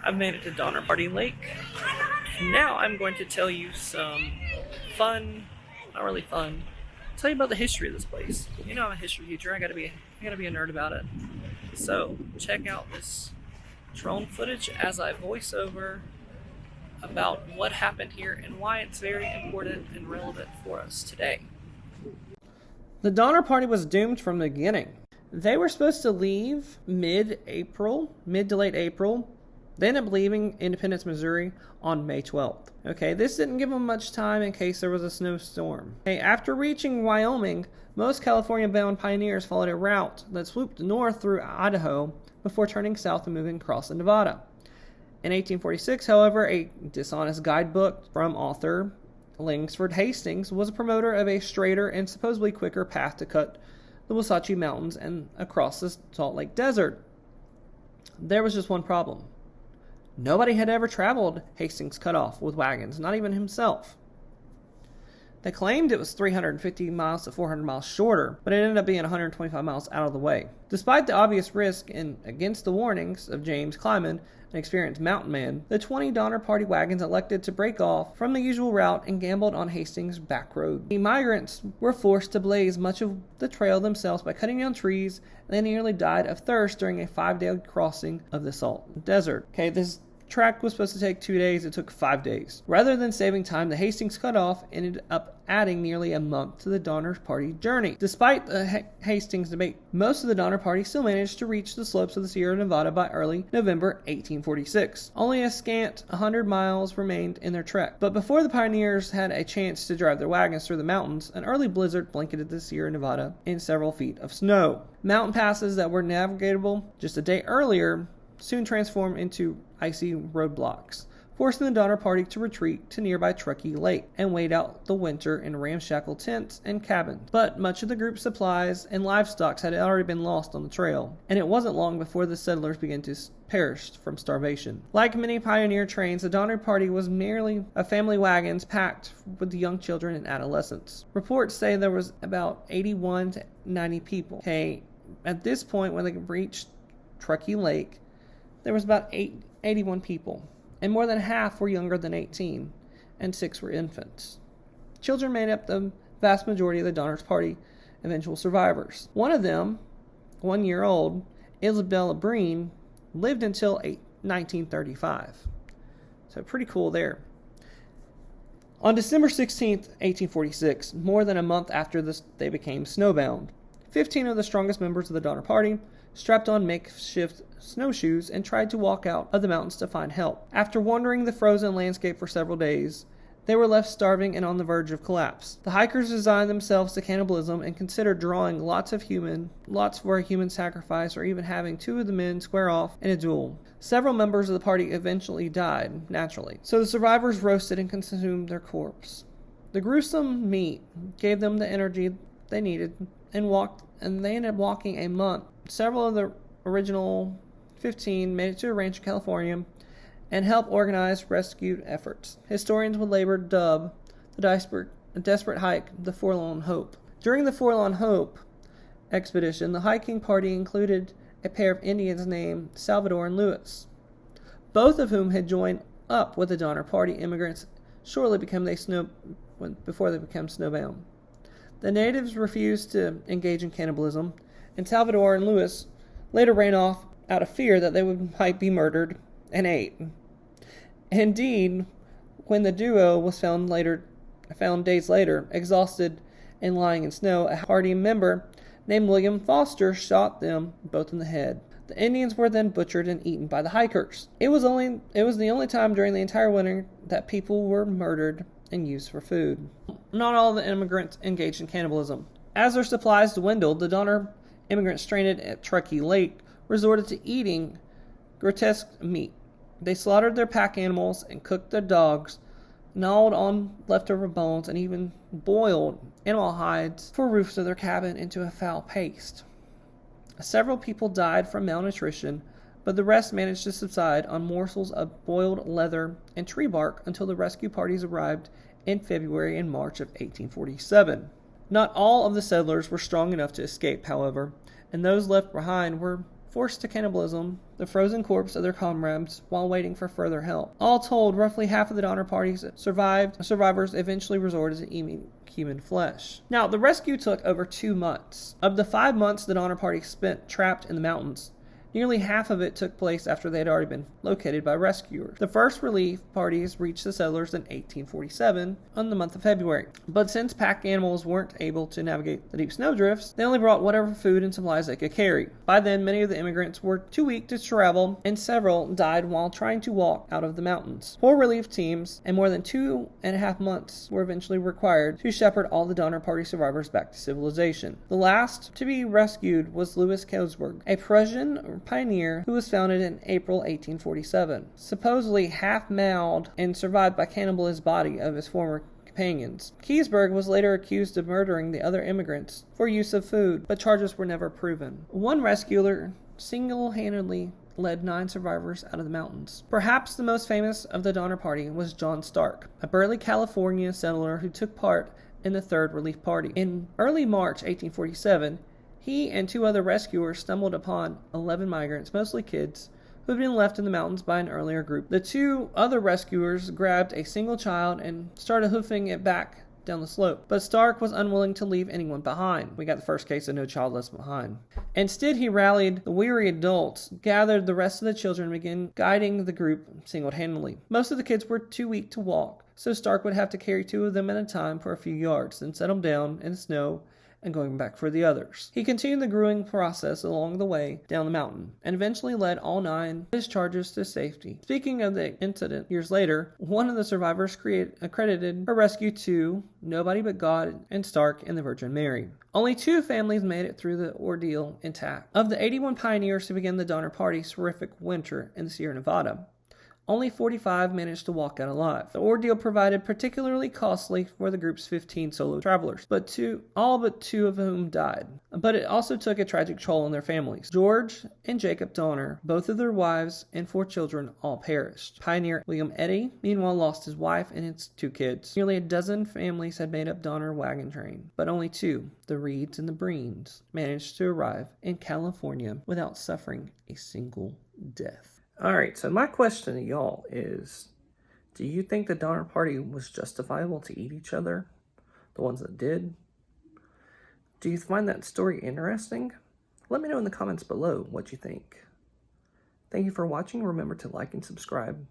I've made it to Donner Party Lake. Now I'm going to tell you some fun, not really fun, tell you about the history of this place. You know I'm a history teacher. I gotta be a nerd about it. So check out this drone footage as I voice over about what happened here and why it's very important and relevant for us today. The Donner Party was doomed from the beginning. They were supposed to leave mid to late April. They ended up leaving Independence, Missouri on May 12th. Okay, this didn't give them much time in case there was a snowstorm. Okay, after reaching Wyoming, most California-bound pioneers followed a route that swooped north through Idaho before turning south and moving across to Nevada. In 1846, however, a dishonest guidebook from author Langsford Hastings was a promoter of a straighter and supposedly quicker path to cut the Wasatch Mountains and across the Salt Lake Desert. There was just one problem. Nobody had ever traveled Hastings' cutoff with wagons, not even himself. They claimed it was 350 miles to 400 miles shorter, but it ended up being 125 miles out of the way. Despite the obvious risk and against the warnings of James Clyman, an experienced mountain man, the 20 Donner Party wagons elected to break off from the usual route and gambled on Hastings' back road. The migrants were forced to blaze much of the trail themselves by cutting down trees, and they nearly died of thirst during a 5-day crossing of the Salt Desert. Okay, this track was supposed to take 2 days. It took 5 days. Rather than saving time, the Hastings cutoff ended up adding nearly a month to the Donner Party journey. Despite the Hastings debate, most of the Donner Party still managed to reach the slopes of the Sierra Nevada by early November 1846. Only a scant 100 miles remained in their trek. But before the pioneers had a chance to drive their wagons through the mountains, an early blizzard blanketed the Sierra Nevada in several feet of snow. Mountain passes that were navigable just a day earlier soon transformed into icy roadblocks, forcing the Donner Party to retreat to nearby Truckee Lake and wait out the winter in ramshackle tents and cabins. But much of the group's supplies and livestock had already been lost on the trail, and it wasn't long before the settlers began to perish from starvation. Like many pioneer trains, the Donner Party was merely a family wagons packed with young children and adolescents. Reports say there was about 81 to 90 people. Okay, at this point, when they reached Truckee Lake, there was about 81 people, and more than half were younger than 18, and 6 were infants. Children made up the vast majority of the Donner Party eventual survivors. One of them, 1 year old, Isabella Breen, lived until 1935. So pretty cool there. On December 16th, 1846, more than a month after they became snowbound, 15 of the strongest members of the Donner Party strapped on makeshift snowshoes and tried to walk out of the mountains to find help. After wandering the frozen landscape for several days, they were left starving and on the verge of collapse. The hikers resigned themselves to cannibalism and considered drawing lots for a human sacrifice, or even having 2 of the men square off in a duel. Several members of the party eventually died naturally, so the survivors roasted and consumed their corpse. The gruesome meat gave them the energy they needed and they ended up walking a month. Several of the original 15 made it to a ranch in California and helped organize rescue efforts. Historians would later dub the desperate hike the Forlorn Hope. During the Forlorn Hope expedition, the hiking party included a pair of Indians named Salvador and Lewis, both of whom had joined up with the Donner Party immigrants before they became snowbound. The natives refused to engage in cannibalism, and Salvador and Lewis later ran off out of fear that they might be murdered and ate. Indeed, when the duo was found days later, exhausted and lying in snow, a hardy member named William Foster shot them both in the head. The Indians were then butchered and eaten by the hikers. It was the only time during the entire winter that people were murdered and used for food. Not all the immigrants engaged in cannibalism. As their supplies dwindled, the Donner immigrants stranded at Truckee Lake resorted to eating grotesque meat. They slaughtered their pack animals and cooked their dogs, gnawed on leftover bones, and even boiled animal hides for roofs of their cabin into a foul paste. Several people died from malnutrition, but the rest managed to subside on morsels of boiled leather and tree bark until the rescue parties arrived in February and March of 1847. Not all of the settlers were strong enough to escape, however, and those left behind were forced to cannibalism the frozen corpse of their comrades while waiting for further help. All told, roughly half of the Donner Party's survivors eventually resorted to eating human flesh. Now, the rescue took over 2 months. Of the 5 months the Donner Party spent trapped in the mountains, nearly half of it took place after they had already been located by rescuers. The first relief parties reached the settlers in 1847 on the month of February. But since pack animals weren't able to navigate the deep snowdrifts, they only brought whatever food and supplies they could carry. By then, many of the immigrants were too weak to travel, and several died while trying to walk out of the mountains. 4 relief teams and more than 2.5 months were eventually required to shepherd all the Donner Party survivors back to civilization. The last to be rescued was Louis Keseberg, a Prussian pioneer who was founded in April 1847. Supposedly half-mauled and survived by cannibalized body of his former companions. Keseberg was later accused of murdering the other immigrants for use of food, but charges were never proven. One rescuer single-handedly led 9 survivors out of the mountains. Perhaps the most famous of the Donner Party was John Stark, a burly California settler who took part in the Third Relief Party. In early March 1847, he and 2 other rescuers stumbled upon 11 migrants, mostly kids, who had been left in the mountains by an earlier group. The 2 other rescuers grabbed a single child and started hoofing it back down the slope. But Stark was unwilling to leave anyone behind. We got the first case of no child left behind. Instead, he rallied the weary adults, gathered the rest of the children, and began guiding the group single-handedly. Most of the kids were too weak to walk, so Stark would have to carry 2 of them at a time for a few yards, then set them down in the snow and going back for the others. He continued the grueling process along the way down the mountain, and eventually led all 9 discharges to safety. Speaking of the incident, years later, one of the survivors accredited her rescue to nobody but God and Stark and the Virgin Mary. Only 2 families made it through the ordeal intact. Of the 81 pioneers who began the Donner Party's horrific winter in the Sierra Nevada, only 45 managed to walk out alive. The ordeal proved particularly costly for the group's 15 solo travelers, all but two of whom died. But it also took a tragic toll on their families. George and Jacob Donner, both of their wives and 4 children, all perished. Pioneer William Eddy, meanwhile, lost his wife and his 2 kids. Nearly a dozen families had made up Donner wagon train, but only 2, the Reeds and the Breens, managed to arrive in California without suffering a single death. Alright, so my question to y'all is, do you think the Donner Party was justifiable to eat each other? The ones that did? Do you find that story interesting? Let me know in the comments below what you think. Thank you for watching. Remember to like and subscribe.